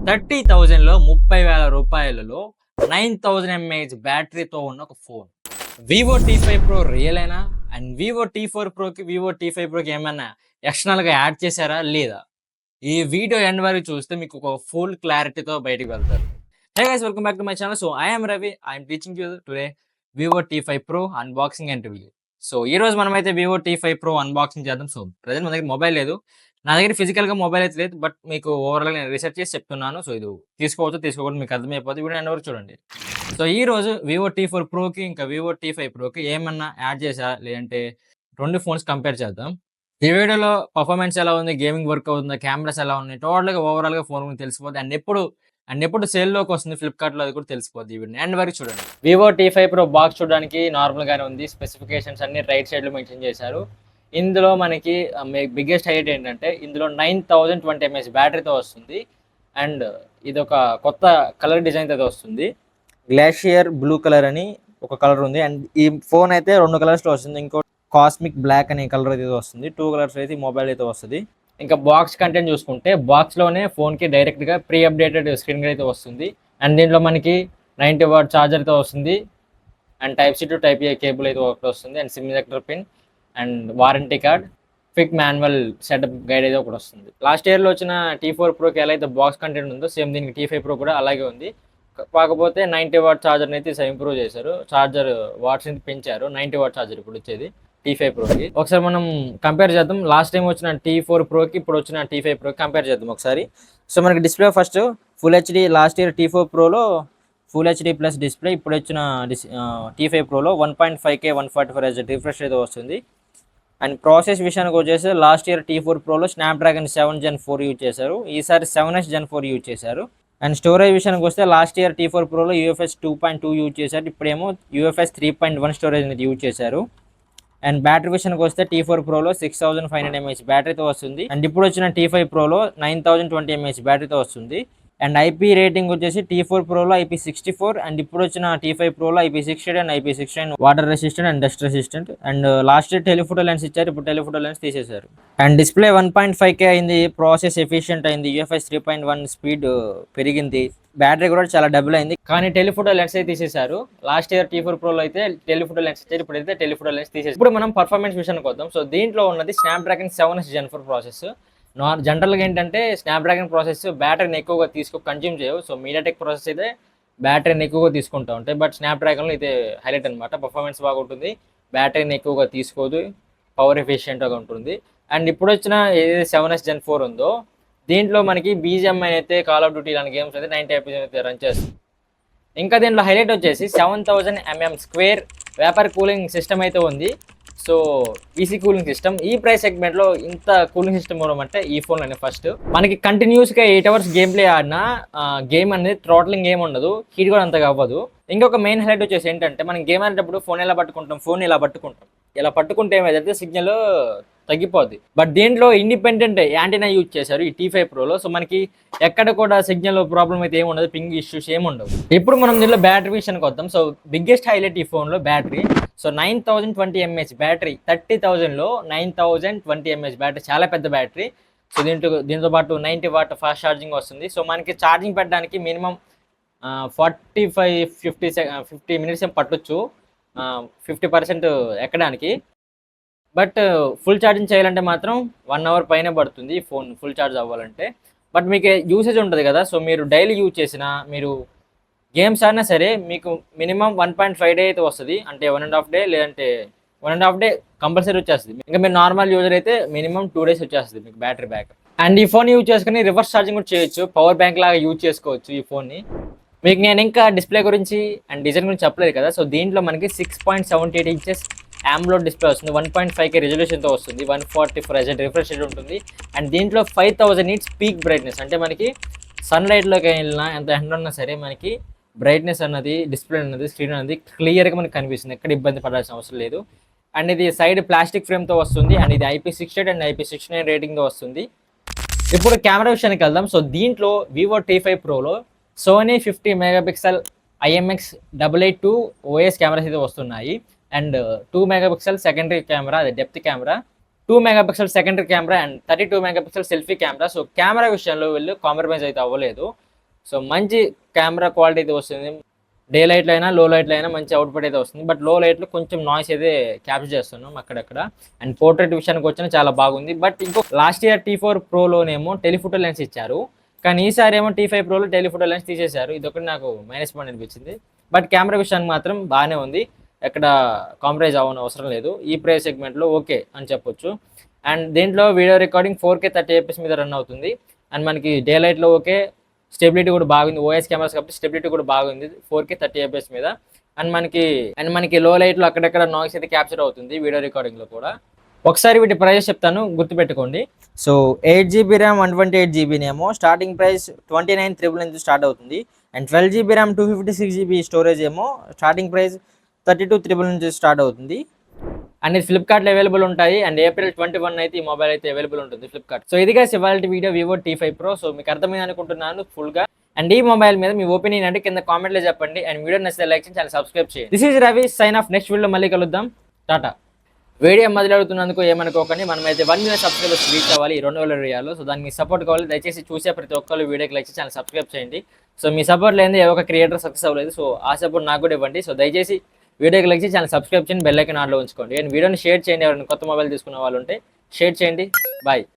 30,000లో 30,000 రూపాయలలో 9,000 mAh బ్యాటరీతో ఉన్న ఒక ఫోన్. వివో T5 Pro రియలేనా? అండ్ వివో T4 Proకి, వివో T5 Proకి ఏమన్నా ఎక్స్టర్నల్‌గా యాడ్ చేశారా? లేదా? ఈ వీడియో ఎండ్ వరకు చూస్తే మీకు ఒక ఫుల్ క్లారిటీతో బయటికి వెళ్తారు. Hey guys, welcome back to my channel. So I am Ravi. I am teaching you today Vivo T5 Pro unboxing and review. So ఈరోజు మనమైతే వివో T5 Pro అన్బాక్సింగ్ చేద్దాం. సో ప్రెజెంట్ మన దగ్గర మొబైల్ లేదు. నా దగ్గర ఫిజికల్‌గా మొబైల్ అయితే లేదు. బట్ మీకు ఓవరాల్‌గా నేను రిసర్చ్ చేసి చెప్తున్నాను. సో ఇది తీసుకోవచ్చు, తీసుకోకూడదు మీకు అర్థమైపోద్ది. వీడియో ఎండ్ వరకు చూడండి. సో ఈరోజు వివో T4 Proకి ఇంకా వివో T5 Proకి ఏమన్నా యాడ్ చేశారా? లేదంటే 2 ఫోన్స్ కంపేర్ చేద్దాం. ఈ వీడియోలో పర్ఫార్మెన్స్ ఎలా ఉంది? గేమింగ్ వర్క్ అవుతుందా? కెమెరాస్ ఎలా ఉన్నాయి? టోటల్‌గా ఓవరాల్‌గా ఫోన్ గురించి తెలిసిపోద్ది. అండ్ ఎప్పుడు సేల్‌లోకి వస్తుంది ఫ్లిప్‌కార్ట్‌లో అది కూడా తెలిసిపోద్ది. ఈ వీడియోని ఎండ్ వరకు చూడండి. వివో T5 Pro బాక్స్ చూడడానికి నార్మల్‌గానే ఉంది. స్పెసిఫికేషన్స్ అన్ని రైట్ సైడ్‌లో మెన్షన్ చేశారు. ఇందులో మనకి బిగ్గెస్ట్ హైలైట్ ఏంటంటే ఇందులో 9020 ఎంఏహెచ్ బ్యాటరీతో వస్తుంది. అండ్ ఇదొక కొత్త కలర్ డిజైన్‌తో అయితే వస్తుంది. గ్లాషియర్ బ్లూ కలర్ అని ఒక కలర్ ఉంది. అండ్ ఈ ఫోన్ అయితే 2 కలర్స్‌లో వస్తుంది. ఇంకో కాస్మిక్ బ్లాక్ అనే కలర్ అయితే వస్తుంది. 2 కలర్స్ అయితే ఈ మొబైల్ అయితే వస్తుంది. ఇంకా బాక్స్ కంటెంట్ చూసుకుంటే బాక్స్‌లోనే ఫోన్‌కి డైరెక్ట్‌గా ప్రీ అప్డేటెడ్ స్క్రీన్ అయితే వస్తుంది. అండ్ దీంట్లో మనకి 90 వాట్ ఛార్జర్‌తో వస్తుంది. And type C to type A cable అయితే ఒకటి వస్తుంది. And SIM ejector pin and warranty card, quick manual setup guide అయితే ఒకటి వస్తుంది. లాస్ట్ ఇయర్లో వచ్చిన T4 Proకి ఎలా అయితే బాక్స్ కంటెంట్ ఉందో సేమ్ దీనికి T5 Pro కూడా అలాగే ఉంది. కాకపోతే 90 వాట్ ఛార్జర్ని అయితే ఇంప్రూవ్ చేశారు. ఛార్జర్ వాట్స్ అయితే పెంచారు. 90 వాట్ ఛార్జర్ ఇప్పుడు వచ్చేది T5 Proకి. ఒకసారి మనం కంపేర్ చేద్దాం. లాస్ట్ టైం వచ్చిన T4 Proకి ఇప్పుడు వచ్చిన T5 Proకి కంపేర్ చేద్దాం ఒకసారి. సో మనకి display first full HD. Last year T4 Proలో ఫుల్ హెచ్డి ప్లస్ డిస్ప్లే. ఇప్పుడు వచ్చిన T5 Proలో 1.5K 144 Hz రిఫ్రెష్ అయితే వస్తుంది. అండ్ ప్రాసెస్ విషయానికి వచ్చేసి లాస్ట్ ఇయర్ T4 Proలో స్నాప్డ్రాగన్ 7 Gen 4 యూజ్ చేశారు. ఈసారి 7S Gen 4 యూజ్ చేశారు. అండ్ స్టోరేజ్ విషయానికి వస్తే లాస్ట్ ఇయర్ T4 Proలో UFS 2.2 యూజ్ చేశారు. ఇప్పుడేమో UFS 3.1 స్టోరేజ్ అనేది యూజ్ చేశారు. అండ్ బ్యాటరీ విషయానికి వస్తే T4 Proలో 6500 mAh బ్యాటరీతో వస్తుంది. అండ్ ఇప్పుడు వచ్చిన T5 Proలో 9020 mAh బ్యాటరీతో వస్తుంది. అండ్ ఐపీ రేటింగ్ వచ్చేసి T4 Proలో IP64 అండ్ ఇప్పుడు వచ్చిన T5 Proలో IP68 and IP69 water resistant and dust resistant. And last year telephoto lens ఇచ్చారు, ఇప్పుడు టెలిఫోటో లెన్స్ తీసేశారు. అండ్ డిస్ప్లే 1.5K అయింది. ప్రాసెస్ ఎఫిషియెంట్ అయింది. UFS 3.1 స్పీడ్ పెరిగింది. బ్యాటరీ కూడా చాలా డబుల్ అయింది. కానీ టెలిఫోటో లెన్స్ అయితే తీసేశారు. లాస్ట్ ఇయర్ T4 Proలో అయితే టెలిఫోటో లెన్స్ ఇచ్చారు, ఇప్పుడైతే టెలిఫోటో లెన్స్ తీసేసారు. ఇప్పుడు మనం పర్ఫార్మెన్స్ విషయానికి వద్దాం. సో దీంట్లో ఉన్నది స్నాప్డ్రాగన్ 7S Gen 4 ప్రాసెస్. జనరల్గా ఏంటంటే స్నాప్డ్రాగన్ ప్రాసెస్ బ్యాటరీని ఎక్కువగా కన్జ్యూమ్ చేయవు. సో మీడియాటెక్ ప్రాసెస్ అయితే బ్యాటరీని ఎక్కువగా తీసుకుంటూ ఉంటాయి. బట్ స్నాప్డ్రాగన్లో అయితే హైలైట్ అనమాట. పర్ఫార్మెన్స్ బాగుంటుంది, బ్యాటరీని ఎక్కువగా తీసుకోదు, పవర్ ఎఫిషియెంట్గా ఉంటుంది. అండ్ ఇప్పుడు వచ్చిన ఏదైతే 7S Gen 4 ఉందో దీంట్లో మనకి BGMI అయితే కాల్ ఆఫ్ డ్యూటీ లాంటి గేమ్స్ అయితే 90 FPS అయితే రన్ చేస్తుంది. ఇంకా దీంట్లో హైలైట్ వచ్చేసి 7000 mm square vapour cooling system అయితే ఉంది. సో PC కూలింగ్ సిస్టమ్ ఈ ప్రైస్ సెగ్మెంట్లో ఇంత కూలింగ్ సిస్టమ్ ఇవ్వడం అంటే ఈ ఫోన్లోనే ఫస్ట్. మనకి కంటిన్యూస్గా 8 hours గేమ్ ప్లే ఆడినా గేమ్ అనేది థ్రాట్లింగ్ ఏమి ఉండదు, హీట్ కూడా అంతగా అవ్వదు. ఇంకొక మెయిన్ హైలైట్ వచ్చేసి ఏంటంటే మనం గేమ్ ఆడేటప్పుడు ఫోన్ ఎలా పట్టుకుంటాం, ఫోన్ ఇలా పట్టుకుంటే ఏమైతే సిగ్నల్ తగ్గిపోద్ది. బట్ దీంట్లో ఇండిపెండెంట్ యాంటీనా యూజ్ చేశారు ఈ T5 Proలో. సో మనకి ఎక్కడ కూడా సిగ్నల్ ప్రాబ్లం అయితే ఏమి ఉండదు, పింగ్ ఇష్యూస్ ఏమి ఉండవు. ఇప్పుడు మనం దీనిలో బ్యాటరీ విషయానికి వద్దాం. సో బిగ్గెస్ట్ హైలైట్ ఈ ఫోన్లో బ్యాటరీ. సో 9020 mAh బ్యాటరీ, 30,000లో 9020 mAh బ్యాటరీ చాలా పెద్ద బ్యాటరీ. సో దీంతో పాటు 90 వాట్ ఫాస్ట్ ఛార్జింగ్ వస్తుంది. సో మనకి ఛార్జింగ్ పెట్టడానికి మినిమం 50 మినిట్స్ ఏం పట్టొచ్చు 50% ఎక్కడానికి. బట్ ఫుల్ ఛార్జింగ్ చేయాలంటే మాత్రం 1 hour పైనే పడుతుంది ఈ ఫోన్ ఫుల్ ఛార్జ్ అవ్వాలంటే. బట్ మీకు యూసేజ్ ఉంటుంది కదా, సో మీరు డైలీ యూజ్ చేసినా, మీరు గేమ్స్ ఆడినా సరే మీకు మినిమం 1.5 డే అయితే వస్తుంది. అంటే 1.5 డే లేదంటే 1.5 డే కంపల్సరీ వచ్చేస్తుంది. ఇంకా మీరు నార్మల్ యూజర్ అయితే మినిమం 2 days వచ్చేస్తుంది మీకు బ్యాటరీ బ్యాకప్. అండ్ ఈ ఫోన్ యూజ్ చేసుకుని రివర్స్ ఛార్జింగ్ కూడా చేయొచ్చు, పవర్ బ్యాంక్ లాగా యూజ్ చేసుకోవచ్చు ఈ ఫోన్ని. మీకు నేను ఇంకా డిస్ప్లే గురించి అండ్ డిజైన్ గురించి చెప్పలేదు కదా. సో దీంట్లో మనకి 6.78 inches AMOLED డిస్ప్లే వస్తుంది. 1.5K రెజల్యూషన్తో వస్తుంది. 144 Hz రిఫ్రెష్ రేట్ ఉంటుంది. అండ్ దీంట్లో 5000 nits పీక్ బ్రైట్నెస్. అంటే మనకి సన్లైట్లోకి వెళ్ళినా ఎంత ఎండ ఉన్నా సరే మనకి బ్రైట్నెస్ అన్నది, డిస్ప్లే అన్నది, స్క్రీన్ అనేది క్లియర్గా మనకి కనిపిస్తుంది. ఎక్కడ ఇబ్బంది పడాల్సిన అవసరం లేదు. అండ్ ఇది సైడ్ ప్లాస్టిక్ ఫ్రేమ్తో వస్తుంది. అండ్ ఇది IP68 అండ్ IP69 రేటింగ్తో వస్తుంది. ఇప్పుడు కెమెరా విషయానికి వెళ్దాం. సో దీంట్లో వివో T5 Proలో Sony 50 megapixel IMX882 OS cameras అయితే వస్తున్నాయి. అండ్ 2 మెగాపిక్సెల్ సెకండరీ కెమెరా, అది depth camera, 2 megapixel secondary camera and 32 megapixel selfie camera. So camera విషయంలో వీళ్ళు కాంప్రమైజ్ అయితే అవ్వలేదు. సో మంచి కెమెరా క్వాలిటీ అయితే వస్తుంది. డే లైట్లో అయినా లో లైట్లో అయినా మంచి అవుట్పుట్ అయితే వస్తుంది. బట్ లో లైట్లో కొంచెం నాయిస్ అయితే క్యాప్చర్ చేస్తున్నాం అక్కడక్కడ. అండ్ పోర్ట్రేట్ విషయానికి వచ్చినా చాలా బాగుంది. బట్ ఇంకో లాస్ట్ ఇయర్ T4 ప్రోలోనేమో టెలిఫోటో లెన్స్ ఇచ్చారు, కానీ ఈసారి ఏమో T5 ప్రోలో టెలిఫోటో లెన్స్ తీసేశారు. ఇదొకటి నాకు మైనస్ పాయింట్ అనిపించింది. బట్ కెమెరా విషయానికి మాత్రం బాగానే ఉంది, ఎక్కడ కాంప్రమైజ్ అవ్వని అవసరం లేదు. ఈ ప్రైస్ సెగ్మెంట్లో ఓకే అని చెప్పొచ్చు. అండ్ దీంట్లో వీడియో రికార్డింగ్ 4K 30 fps మీద రన్ అవుతుంది. అండ్ మనకి డే లైట్లో ఓకే, స్టెబిలిటీ కూడా బాగుంది. ఓఎస్ కెమెరాస్ కాబట్టి స్టెబిలిటీ కూడా బాగుంది 4K 30 fps మీద. అండ్ మనకి లో లైట్లో అక్కడెక్కడ నాయిస్ అయితే క్యాప్చర్ అవుతుంది వీడియో రికార్డింగ్లో కూడా. ఒకసారి వీటి ప్రైస్ చెప్తాను, గుర్తుపెట్టుకోండి. సో 8GB ర్యామ్ 128GB ఏమో స్టార్టింగ్ ప్రైస్ 29,999 నుంచి స్టార్ట్ అవుతుంది. And 12GB RAM 256GB storage ఏమో స్టార్టింగ్ ప్రైస్ 32,999 నుంచి స్టార్ట్ అవుతుంది. అండ్ ఇది ఫ్లిప్కార్ట్లో అవైలబుల్ ఉంటాయి. అండ్ April 21 అయితే ఈ మొబైల్ అయితే అవైలబుల్ ఉంటుంది ఫ్లిప్కార్ట్. సో ఇది గైస్ ఇవాళ video Vivo T5 Pro. So మీకు అర్థమైంది అనుకుంటున్నాను ఫుల్గా. అండ్ ఈ మొబైల్ మీద మీ ఒపీనియన్ అంటే కింద కామెంట్లో చెప్పండి. అండ్ వీడియో నచ్చితే లైక్ చేయండి, ఛానల్ సబ్స్క్రైబ్ చేయండి. This is Ravi, sign off. Next వీడియోలో మళ్ళీ కలుద్దాం. టాటా. వీడియో మొదలవుతున్నందుకు ఏమనుకోకండి, మనమైతే 1 million సబ్స్క్రైబర్స్ రీచ్ అవ్వాలి 2020. సో దానికి మీ సపోర్ట్ కావాలి. దయచేసి చూసే ప్రతి ఒక్కరు వీడియోకి లైక్ చేసి ఛానల్ సబ్స్క్రైబ్ చేయండి. సో మీ సపోర్ట్ లేనిదే ఏ ఒక క్రియేటర్ సక్సెస్ అవ్వలేదు. సో ఆ సపోర్ట్ నాకు కూడా ఇవ్వండి. సో దయచేసి వీడియోకి లైక్ చేసి ఛానల్ సబ్స్క్రైబ్ చేయండి, బెల్ ఐకాన్ ఆన్లో ఉంచుకోండి. అండ్ వీడియోని షేర్ చేయండి, ఎవరైనా కొత్త మొబైల్ తీసుకున్న వాళ్ళు ఉంటే షేర్ చేయండి. బాయ్.